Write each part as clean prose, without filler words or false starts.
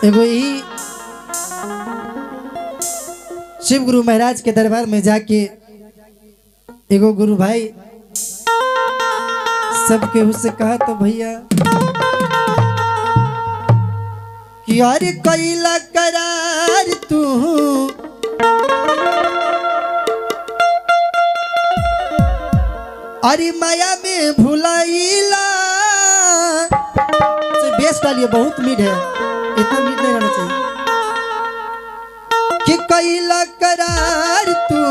एगो ही शिव गुरु महाराज के दरबार में जाके एगो गुरु भाई सबके उससे कहा तो भैया कि यार कैला करार तू अरे माया में भुलाइला बेस डालिए, बहुत मीठ है, इतना मीठ नहीं रहना चाहिए। कि कैला करार तू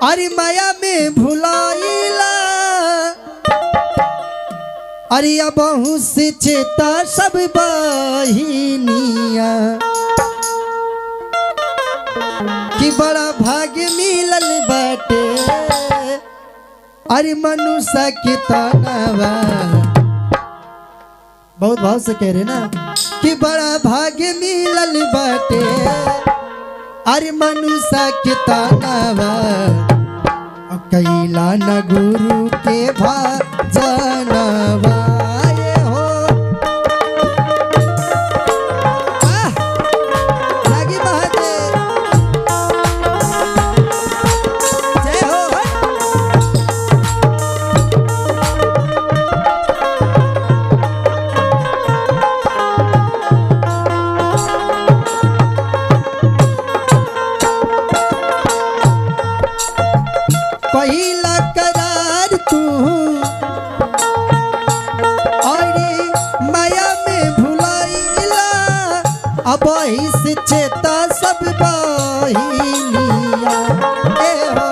अरे माया में भुलाइला अरे बहु से चेता सब बहिनिया कि बड़ा भाग्य मिलल बाटे अरे मनुष्य के तानवा। बहुत भाव से कह रहे ना कि बड़ा भाग्य मिलल बाटे अरे मनुष्य के तानवा। कैला न गुरु के भजनवा पहिला करार तू अरे माया में भुलाइला अब से चेता सब बहिनिया ए हो।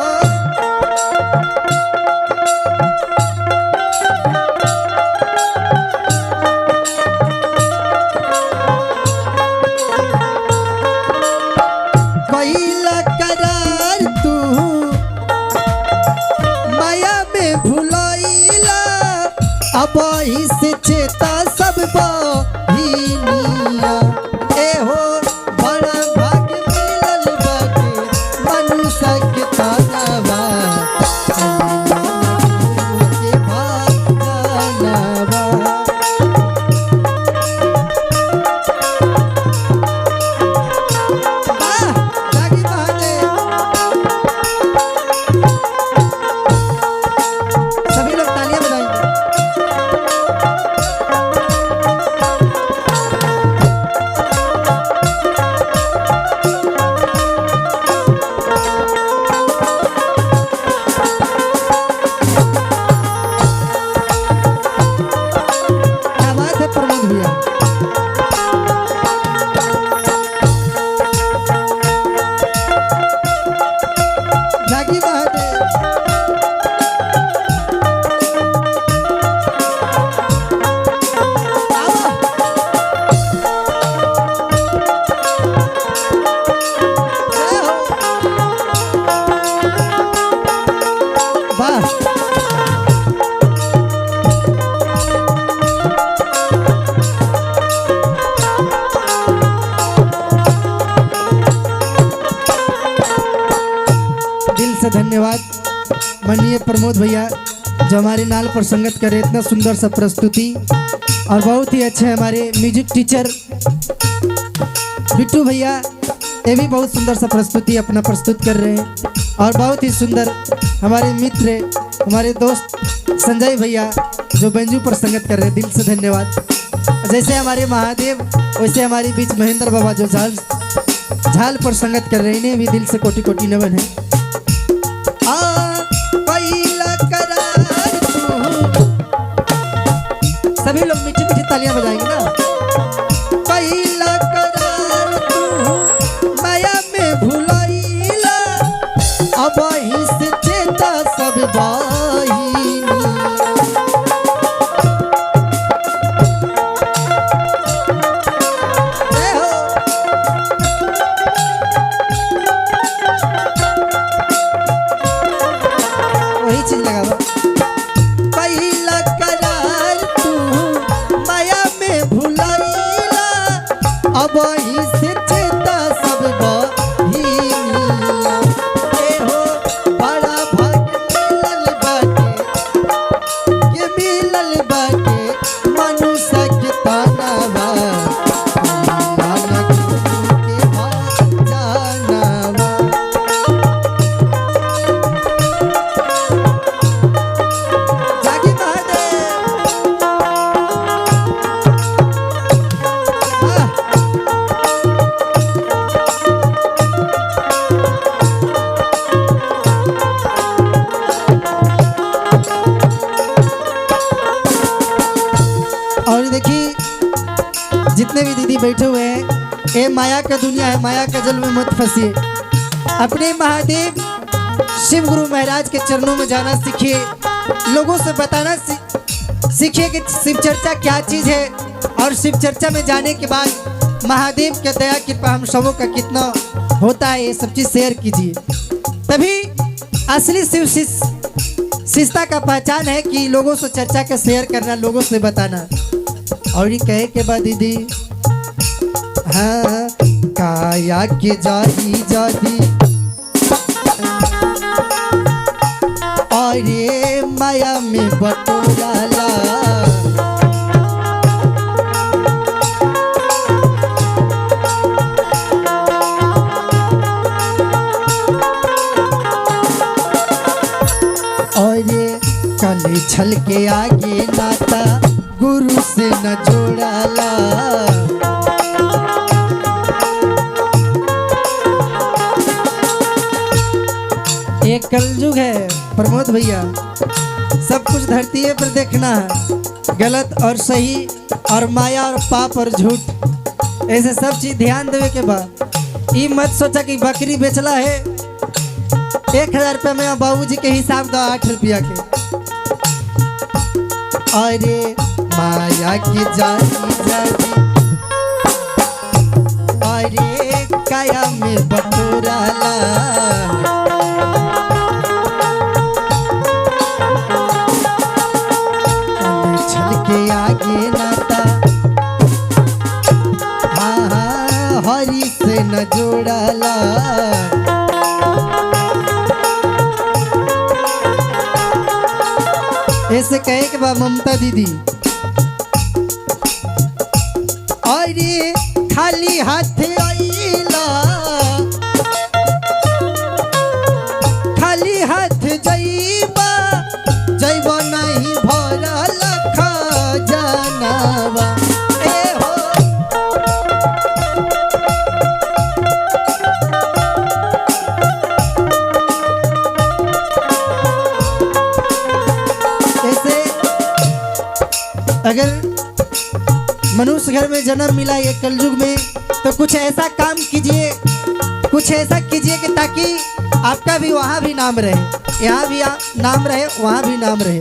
पहिला करार तू भुलाइला अब से चेता सब बहिनिया ए हो। बड़ा भाग्य मिलल बाटे मनुष्य के तानवा के भजनवा। दिल से धन्यवाद माननीय प्रमोद भैया जो हमारे नाल पर संगत करे, इतना सुंदर सा प्रस्तुति। और बहुत ही अच्छे हमारे म्यूजिक टीचर बिट्टू भैया, ये भी बहुत सुंदर सा प्रस्तुति अपना प्रस्तुत कर रहे हैं। और बहुत ही सुंदर हमारे मित्र हमारे दोस्त संजय भैया जो बेंजू पर संगत कर रहे हैं, दिल से धन्यवाद। जैसे हमारे महादेव वैसे हमारे बीच महेंद्र बाबा जो झाल पर संगत कर रहे हैं, इन्हें भी दिल से कोटि कोटि नमन है। सभी लोग मीठी मीठी तालियां बजाएंगे ना। पहिला करार तू माया में भुलाइला अब से चेता सब बहिनिया। वही चीज लगावा। पहिला करार तू माया में भुलाइला अब से चेता सब बहिनिया ए हो। बड़ा भाग्य मिलल बाटे ये मिलल बाटे मनुष्य के ताना और देखिए जितने भी दीदी बैठे हुए हैं, ये माया का दुनिया है, माया का जल में मत फंसिए। अपने महादेव शिव गुरु महाराज के चरणों में जाना सीखिए, लोगों से बताना सीखिए कि शिव चर्चा क्या चीज़ है, और शिव चर्चा में जाने के बाद महादेव के दया कृपा हम सबों का कितना होता है, ये सब चीज़ शेयर कीजिए। तभी असली शिव शिष्टता का पहचान है कि लोगों से चर्चा का शेयर करना, लोगों से बताना। और ये कहे के बाद दीदी, हाँ काया के जादी जादी और ये माया में बटोराला, और ये काले छल के आगे नाता गुरु से न जोड़ाला। एक कलयुग है प्रमोद भैया, सब कुछ धरती पर देखना है, गलत और सही और माया और पाप और झूठ, ऐसे सब चीज ध्यान देवे के बाद ये मत सोचा कि बकरी बेचला है 1000 रुपया में, बाबूजी के हिसाब दो 8 रुपया के। अरे माया की जाती जाती अरे काया में बटोराला, छल के आगे नाता हाँ हाँ हरि से न जोड़ाला। ऐसे कहे के बा ममता दीदी, अरे खाली हाथ आइला, खाली हाथ जइबा, जइबा नहीं भरल खजानावा। ए हो ऐसे अगर मनुष्य घर में जन्म मिला ये कलयुग में, तो कुछ ऐसा काम कीजिए, कुछ ऐसा कीजिए कि ताकि आपका भी वहाँ भी नाम रहे, यहाँ भी नाम रहे, वहाँ भी नाम रहे,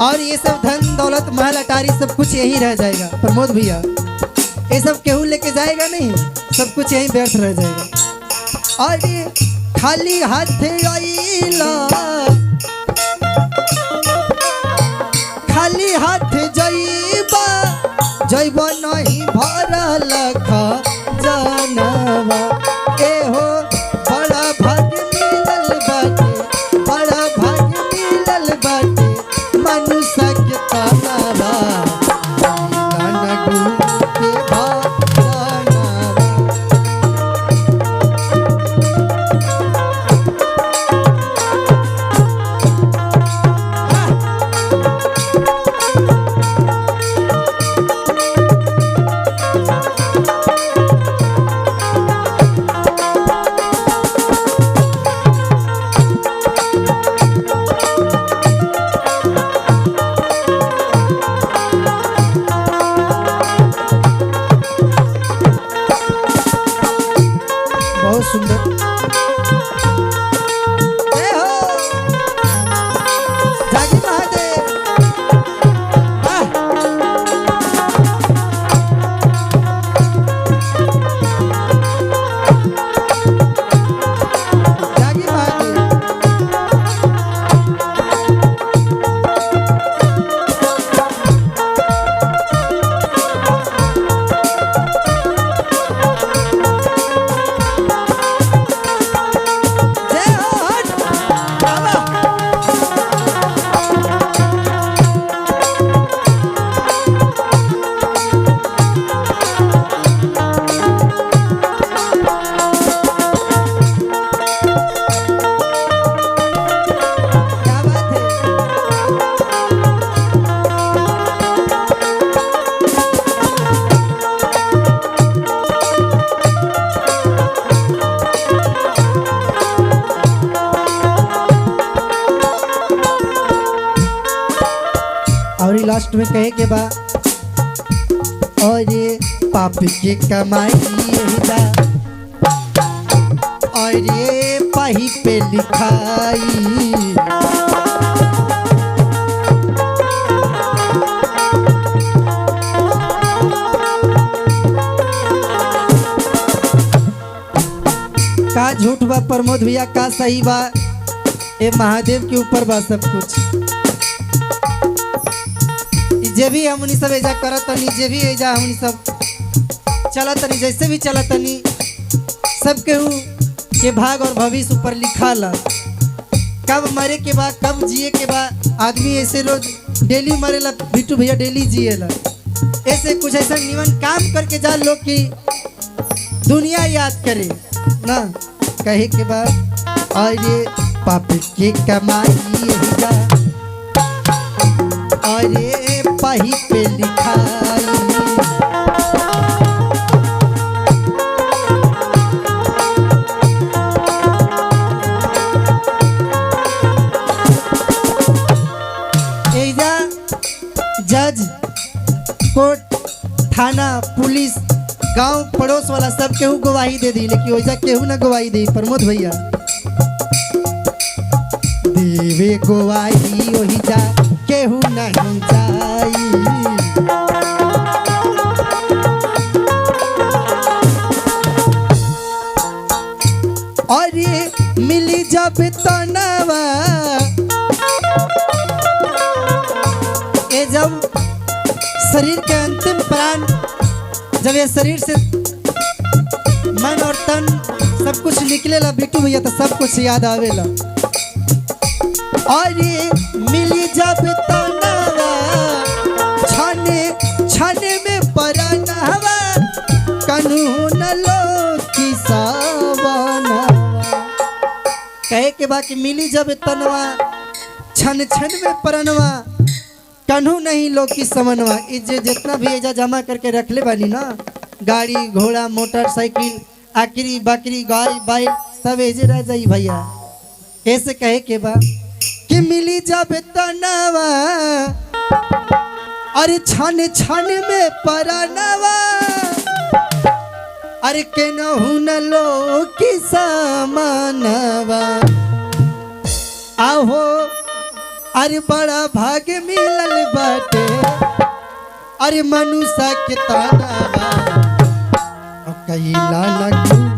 और ये सब धन दौलत महल अटारी सब कुछ यहीं रह जाएगा। प्रमोद भैया ये सब केहू लेके जाएगा नहीं, सब कुछ यहीं व्यर्थ रह जाएगा। और ये खाली हाथ आइला, खाली हाथ जइबा, जइबा नहीं भरल खजानावा। ए हो बड़ा भाग्य मिलल बाटे, बड़ा भाग्य मिलल बाटे मनुष्य के तानावा, नाना गुरु के भानावा। बहुत सुंदर। जय हो जागी महादेव। जागी महादेव। और लास्ट में कहे के बा और ये पाप की कमाई जा और ये पाही पे लिखाई। का झूठ बा प्रमोद भैया, का सही बा, ये महादेव के ऊपर बा सब कुछ। जे भी हमनी सब ऐजा करत तनी, जे भी ऐजा हमनी सब चलत तनी, जैसे भी चलत तनी, सब केहू के भाग और भविष्य ऊपर लिखा ला। कब मरे के बाद, कब जिए के बाद, आदमी ऐसे रोज डेली मरेला, बिट्टू भैया डेली जिएला। ऐसे कुछ ऐसा निमन काम करके जा लोग की दुनिया याद करे ना, कहे के बाद और ये पाप की कमाई जा और ये पाही पे लिखाई। एजा जज, कोर्ट, थाना, पुलिस, गांव पड़ोस वाला सब केहू गवाही दे दी, लेकिन वैसा केहू ना गवाही दे। प्रमोद भैया देवे गवाही वही जा केहू नहीं जाई। और ये मिली जब तनवा, ये जब शरीर के अंतिम प्राण, जब ये शरीर से मन और तन सब कुछ निकलेला बिट्टू भैया, तो सब कुछ याद आवेला। और ये मिली जब तनवा छाने छाने में परानवा, कानून लो की सावनवा। कहे के बाकी मिली जब तनवा छन छन में परनवा, कन्हू नहीं लोग की समनवा। इजे जितना भी एजा जमा करके रख ले बानी ना, गाड़ी घोड़ा मोटरसाइकिल आखिरी बकरी गाय बैल सब एजे रह जाई भैया। ऐसे कहे के बा कि मिली जब तनवा अरे छन छन में परनवा, अरे के न लो की समनवा। आहो अरे बड़ा भाग मिलल बाटे, अरे मनुष्य के ताना कैला न